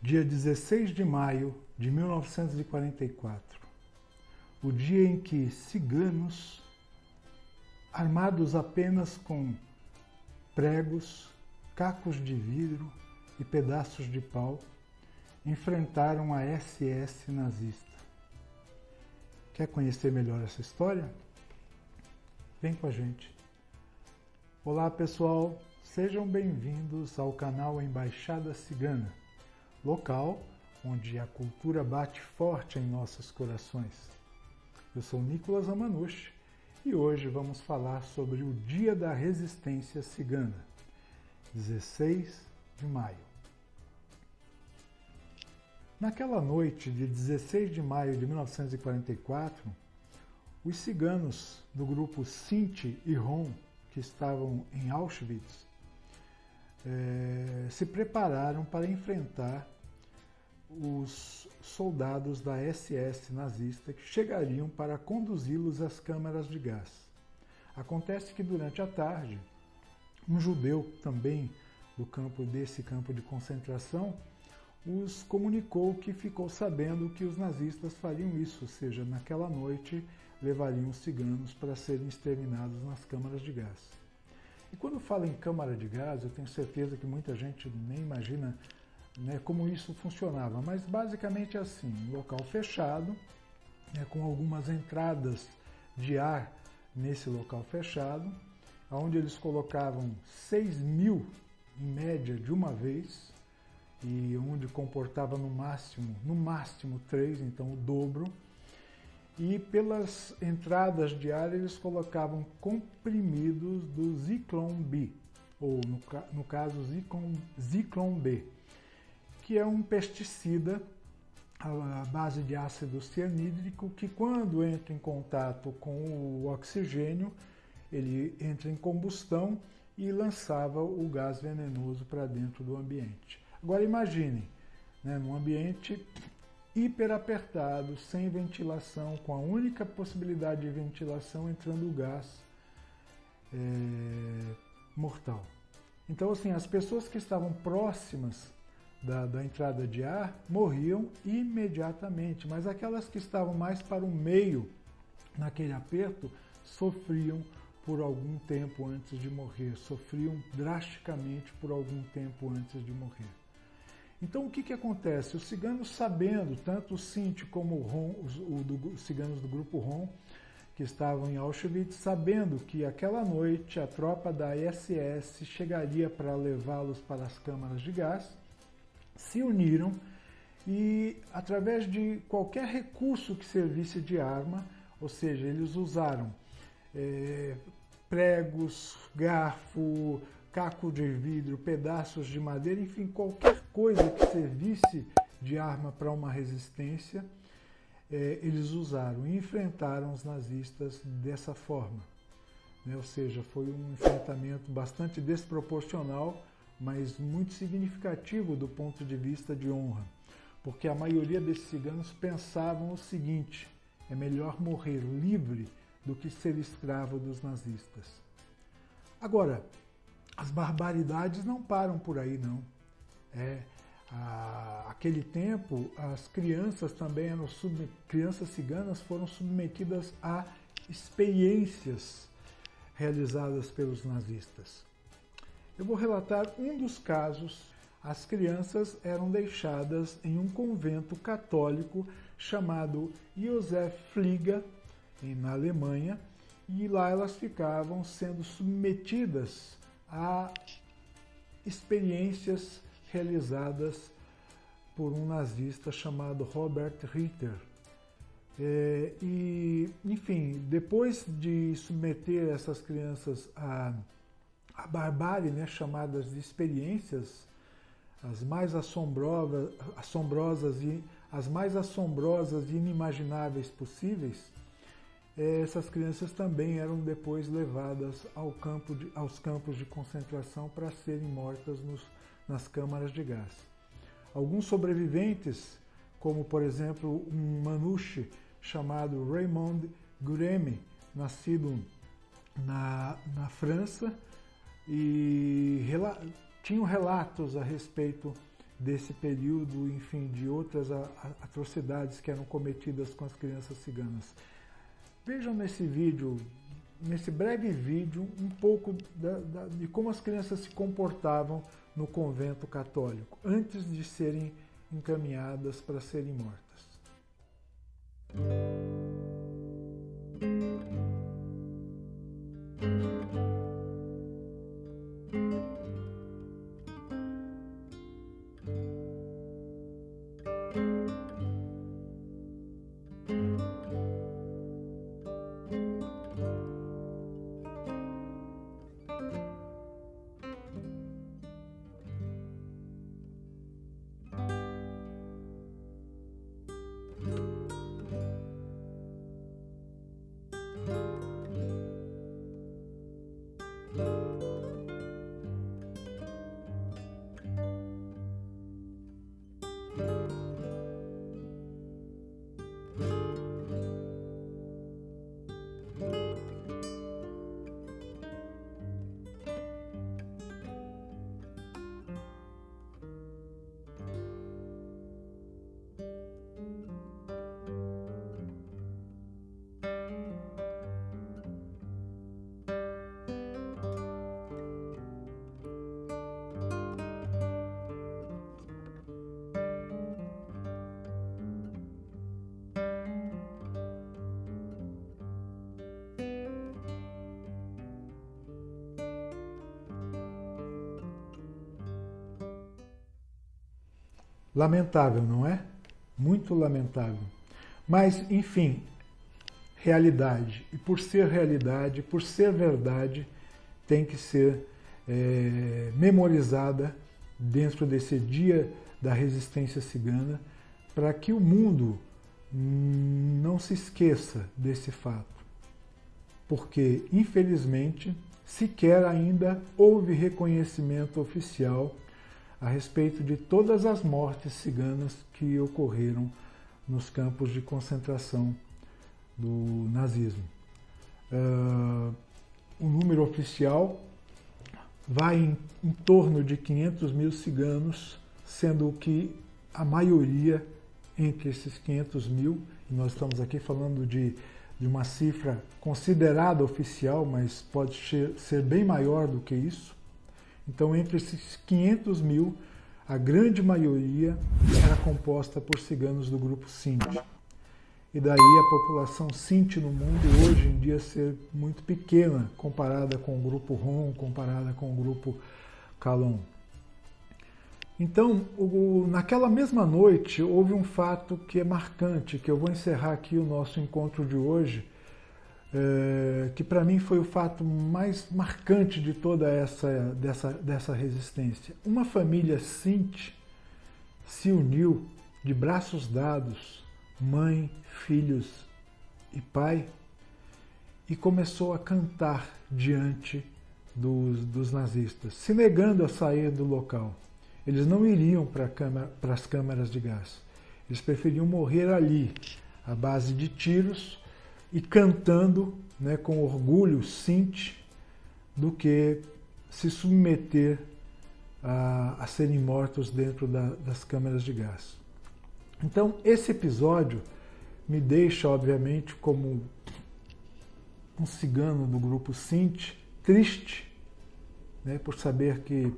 Dia 16 de maio de 1944, o dia em que ciganos, armados apenas com pregos, cacos de vidro e pedaços de pau, enfrentaram a SS nazista. Quer conhecer melhor essa história? Vem com a gente. Olá pessoal, sejam bem-vindos ao canal Embaixada Cigana, local onde a cultura bate forte em nossos corações. Eu sou Nicolas Amanushi e hoje vamos falar sobre o Dia da Resistência Cigana, 16 de maio. Naquela noite de 16 de maio de 1944, os ciganos do grupo Sinti e Rom, que estavam em Auschwitz, se prepararam para enfrentar os soldados da SS nazista que chegariam para conduzi-los às câmaras de gás. Acontece que durante a tarde, um judeu também desse campo de concentração os comunicou que ficou sabendo que os nazistas fariam isso, ou seja, naquela noite levariam os ciganos para serem exterminados nas câmaras de gás. E quando falo em câmara de gás, eu tenho certeza que muita gente nem imagina, como isso funcionava, mas basicamente é assim, um local fechado, com algumas entradas de ar nesse local fechado, onde eles colocavam 6.000 em média de uma vez, e onde comportava no máximo 3, então o dobro, e pelas entradas de ar eles colocavam comprimidos do Zyklon B, ou no caso Zyklon B, que é um pesticida à base de ácido cianídrico que, quando entra em contato com o oxigênio, ele entra em combustão e lançava o gás venenoso para dentro do ambiente. Agora imaginem, num ambiente hiperapertado, sem ventilação, com a única possibilidade de ventilação entrando o gás mortal. Então, assim, as pessoas que estavam próximas da entrada de ar morriam imediatamente, mas aquelas que estavam mais para o meio, naquele aperto, sofriam por algum tempo antes de morrer, sofriam drasticamente por algum tempo antes de morrer. Então o que acontece? Os ciganos, sabendo, tanto o Sinti como o Rom, os ciganos do grupo Rom, que estavam em Auschwitz, sabendo que aquela noite a tropa da SS chegaria para levá-los para as câmaras de gás, se uniram e, através de qualquer recurso que servisse de arma, ou seja, eles usaram pregos, garfo, caco de vidro, pedaços de madeira, enfim, qualquer coisa que servisse de arma para uma resistência, eles usaram e enfrentaram os nazistas dessa forma. Ou seja, foi um enfrentamento bastante desproporcional, mas muito significativo do ponto de vista de honra, porque a maioria desses ciganos pensavam o seguinte: é melhor morrer livre do que ser escravo dos nazistas. Agora, as barbaridades não param por aí, não. Aquele tempo, as crianças também crianças ciganas foram submetidas a experiências realizadas pelos nazistas. Eu vou relatar um dos casos. As crianças eram deixadas em um convento católico chamado Josef Fliga, na Alemanha, e lá elas ficavam sendo submetidas a experiências realizadas por um nazista chamado Robert Ritter. Enfim, depois de submeter essas crianças a barbárie, chamadas de experiências, as mais assombrosas e inimagináveis possíveis, essas crianças também eram depois levadas aos campos de concentração para serem mortas nas câmaras de gás. Alguns sobreviventes, como por exemplo um Manushi chamado Raymond Guremy, nascido na França, e tinham relatos a respeito desse período, enfim, de outras atrocidades que eram cometidas com as crianças ciganas. Vejam nesse vídeo, nesse breve vídeo, um pouco de como as crianças se comportavam no convento católico, antes de serem encaminhadas para serem mortas. Lamentável, não é? Muito lamentável. Mas, enfim, realidade. E por ser realidade, por ser verdade, tem que ser memorizada dentro desse dia da resistência cigana, para que o mundo não se esqueça desse fato. Porque, infelizmente, sequer ainda houve reconhecimento oficial a respeito de todas as mortes ciganas que ocorreram nos campos de concentração do nazismo. O número oficial vai em torno de 500 mil ciganos, sendo que a maioria entre esses 500 mil, e nós estamos aqui falando de uma cifra considerada oficial, mas pode ser bem maior do que isso. Então, entre esses 500 mil, a grande maioria era composta por ciganos do grupo Sinti. E daí a população Sinti no mundo hoje em dia ser muito pequena, comparada com o grupo Rom, comparada com o grupo Calon. Então, naquela mesma noite, houve um fato que é marcante, que eu vou encerrar aqui o nosso encontro de hoje, que para mim foi o fato mais marcante de toda dessa resistência. Uma família Sinti se uniu de braços dados, mãe, filhos e pai, e começou a cantar diante dos nazistas, se negando a sair do local. Eles não iriam para as câmaras de gás. Eles preferiam morrer ali, à base de tiros, e cantando, né, com orgulho Sinti, do que se submeter a serem mortos dentro das câmaras de gás. Então, esse episódio me deixa, obviamente, como um cigano do grupo Sinti, triste, né, por saber que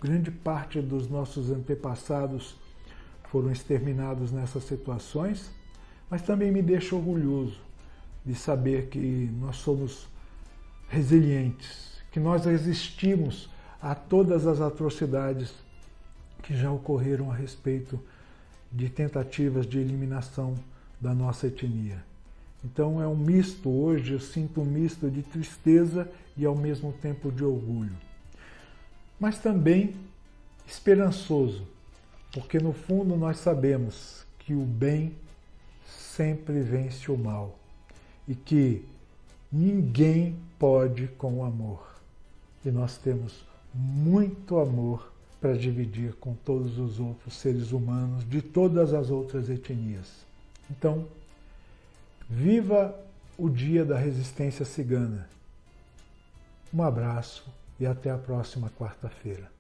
grande parte dos nossos antepassados foram exterminados nessas situações, mas também me deixa orgulhoso de saber que nós somos resilientes, que nós resistimos a todas as atrocidades que já ocorreram a respeito de tentativas de eliminação da nossa etnia. Então é um misto hoje, eu sinto um misto de tristeza e ao mesmo tempo de orgulho. Mas também esperançoso, porque no fundo nós sabemos que o bem sempre vence o mal e que ninguém pode com o amor. E nós temos muito amor para dividir com todos os outros seres humanos de todas as outras etnias. Então, viva o Dia da Resistência Cigana. Um abraço e até a próxima quarta-feira.